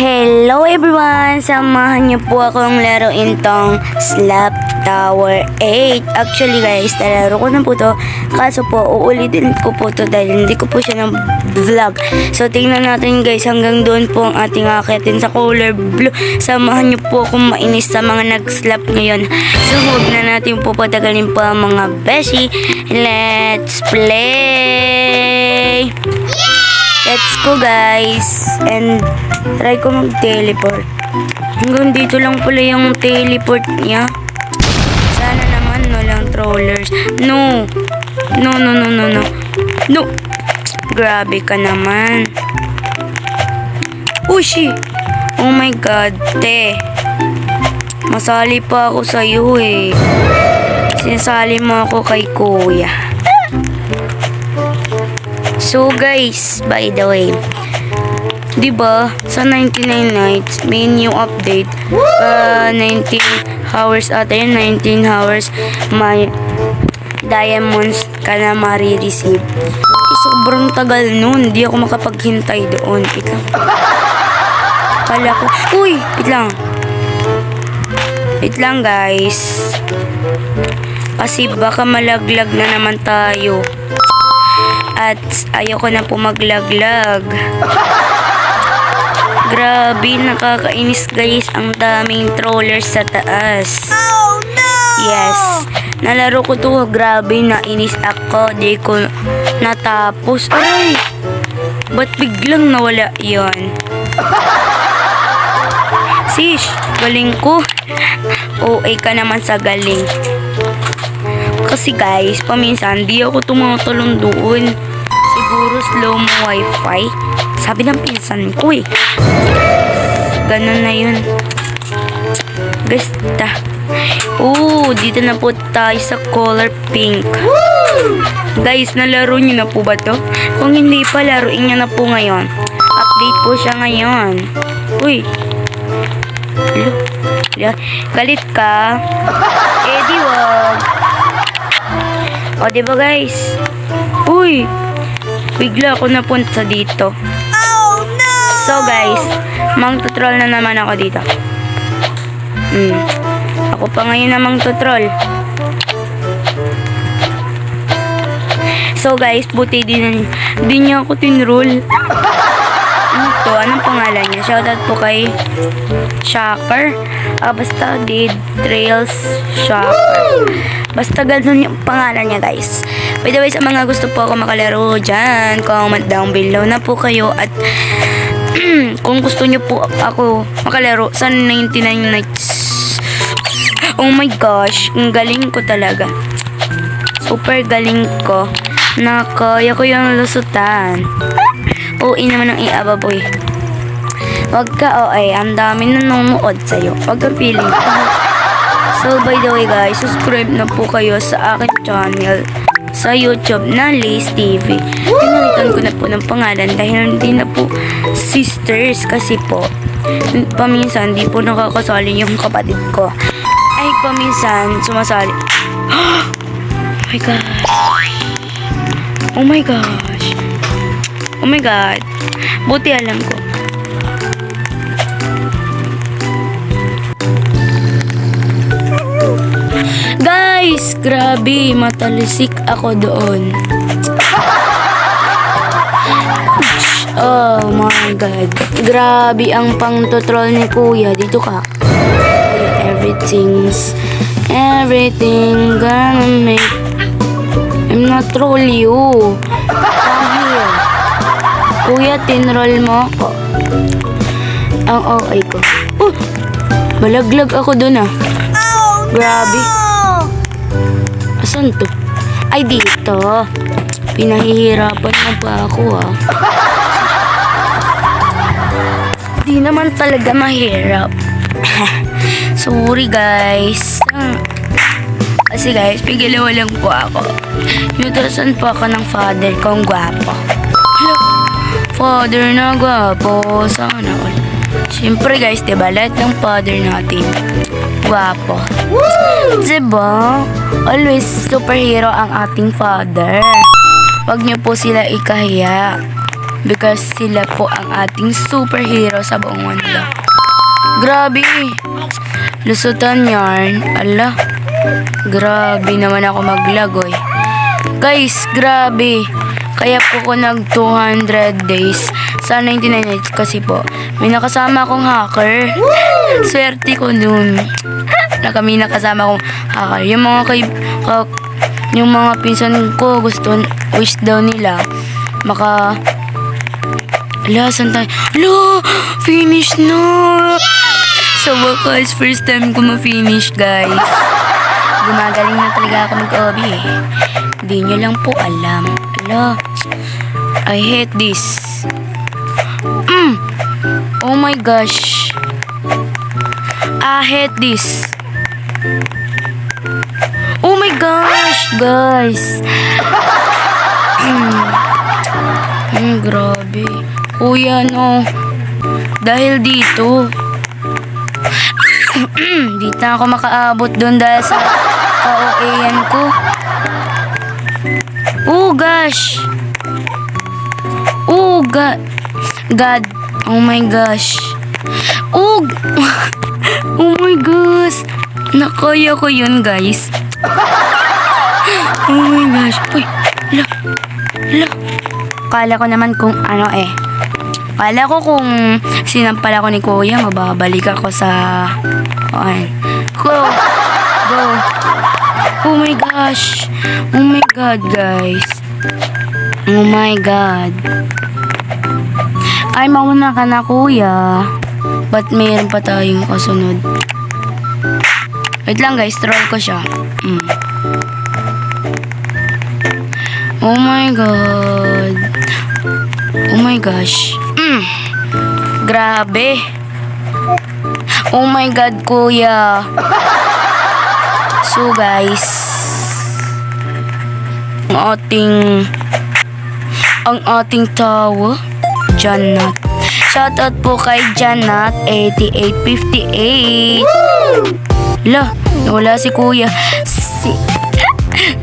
Hello everyone! Samahan niyo po akong laruin tong Slap Tower 8. Actually guys, nalaro ko na po to. Kaso po, uulitin ko po to dahil hindi ko po siya ng vlog. So tingnan natin guys, hanggang doon po ang ating akitin sa color blue. Samahan niyo po akong mainis sa mga nag-slap ngayon. So huwag na natin po patagalin pa mga beshi. Let's play! Let's go guys. And try ko mag-teleport. Hanggang dito lang pala yung teleport niya. Sana naman walang trollers. No. No. No. Grabe ka naman. Ushi. Oh my god, te. Masali pa ako sa'yo eh. Sinasali mo ako kay kuya. So guys, by the way, diba sa 99 nights may new update, 19 hours ata yun, 19 hours may diamonds ka na marireceive. Sobrang tagal nun, di ako makapaghintay doon. Kala ko, uy, wait lang guys, kasi baka malaglag na naman tayo. At ayoko na po maglaglag. Grabe, nakakainis guys. Ang daming trollers sa taas. Oh no! Yes. Nalaro ko to. Grabe, nainis ako. Di ko natapos. Aray! Ba't biglang nawala yon? Sish, galing ko. OA ka naman sa galing. Kasi guys, paminsan di ako tumatulong doon. Siguro slow mo wifi. Sabi ng pinsan ko eh. Ganun na yun. Basta. Dito na po tayo sa color pink. Guys, nalaro nyo na po ba to? Kung hindi pa, laruin nyo na po ngayon. Update po siya ngayon. Uy. Galit ka? Eh di wag. O diba guys? Uy. Bigla ako napunta dito. Oh no! So guys, mang-tutroll na naman ako dito. Ako pa ngayon na mang-tutroll. So guys, buti din niya ako tinroll. Ito, anong pangalan niya? Shoutout po kay Shocker. Basta Dead Trails Shocker. Basta ganun yung pangalan niya guys. By the way, sa mga gusto po ako makalaro dyan, comment down below na po kayo. At kung gusto nyo po ako makalaro sa 99 nights. Oh my gosh, ang galing ko talaga. Super galing ko. Na kaya ko yung lusutan. Naman ang iababoy. Wag ka ang dami nanonood sa'yo. Wag kang feeling. So by the way guys, subscribe na po kayo sa aking channel sa YouTube na Lace TV. Pinalitan ko na po ng pangalan dahil hindi na po sisters kasi po paminsan di po nakakasali yung kapatid ko. Ay paminsan sumasali. Oh my god. Oh my gosh. Oh my god. Buti alam ko. Guys, grabe, matalisik ako doon. Oh my god. Grabe ang pang-tutroll ni kuya. Dito ka. Everything gonna make. I'm not troll you. Come here. Kuya, tinroll mo ako. Ang okay ko. Malaglag ako doon Grabe. Asan to? Ay, dito. Pinahihirapan na ba ako Di naman talaga mahirap. Sorry guys. Kasi guys, pigalawa lang po ako. Yutasan po ako ng father kong gwapo. Father na gwapo. Sana all. Siyempre guys, diba? Lahat ng father natin gwapo. Diba? Always superhero ang ating father. Huwag niyo po sila ikahiya. because sila po ang ating superhero sa buong mundo. Grabe! Lusutan yarn. Ala, grabe naman ako maglagoy. Guys, grabe. Kaya po ko nag 200 days sa 99 nights kasi po may nakasama akong hacker. Swerte ko dun. Na kami nakasama akong hacker. Yung mga pinsan ko wish daw nila saan tayo? Ala, finish na! Sa wakas, first time ko ma-finish, guys. Gumagaling na talaga ako mag-obi eh. Hindi nyo lang po alam. Ala, I hate this. Oh my gosh. I hate this. Oh my gosh, guys. Grabe. Kuya, no. Dahil dito. Di na ako makaabot doon dahil sa ka-OA-yan ko. Oh gosh. Oh God. Oh my gosh. Oh. Oh my gosh. Nakaya ko yun, guys. Oh my gosh. Uy. La. Kala ko naman kung ano eh. Kala ko kung sinampal ako ni Kuya, mababalik ako sa... Go! Oh my gosh! Oh my God, guys! Oh my God! Ay, mauna ka na, Kuya. Ba't mayroon pa tayong kasunod? Wait lang, guys. Troll ko siya. Oh my God! Oh my gosh! Grabe. Oh my God, Kuya. So, guys. Ang ating tawa, Janat. Shoutout po kay Janat 8858. La, wala si Kuya.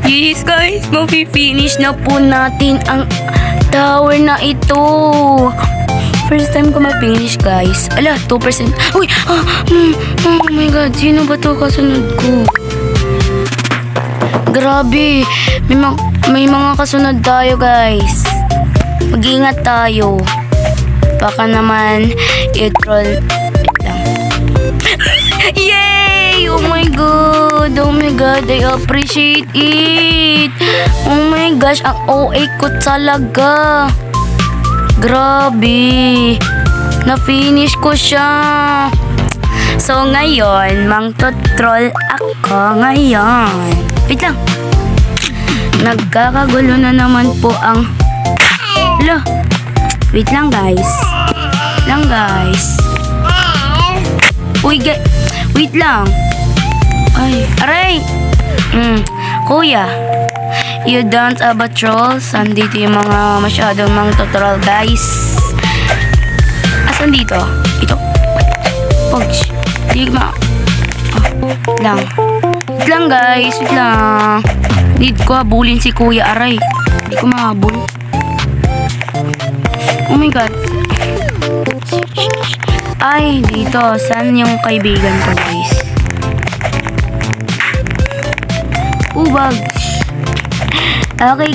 Yes, guys. Mapi-finish na po natin ang tower na ito. First time ko ma-finish, guys. Ala, 2%. Uy! Oh my God. Sino ba to kasunod ko? Grabe. May mga kasunod tayo, guys. Mag-ingat tayo. Baka naman i-troll. Wait lang. Yay! Oh my God. Oh my God. I appreciate it. Oh my gosh. Ang OA ko talaga. Grabe. Na-finish ko siya. So, ngayon, mang-troll ako ngayon. Wait lang. Nagkakagulo na naman po ang... Hala. Wait lang, guys. Uy, wait lang. Ay, aray. Kuya. You don't have a trolls. Andito yung mga masyadong mang troll, guys. Asan dito? Ito. Pogs. Wait lang. Wait lang, guys. Wait lang. Need ko habulin si Kuya, aray. Hindi ko mahabol. Oh my God. Ay, dito. Saan yung kaibigan ko, guys? Bugs. Okay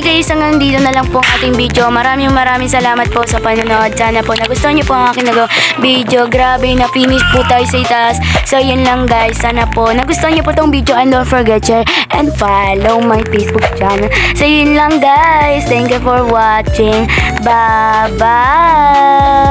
guys, hanggang dito na lang po ang ating video. Maraming salamat po sa panonood. Sana po nagustuhan niyo po ang aking video. Grabe, na-finish po tayo sa itaas. So yun lang guys, sana po nagustuhan niyo po tong video and don't forget share and follow my Facebook channel. So yun lang guys, thank you for watching. Bye bye.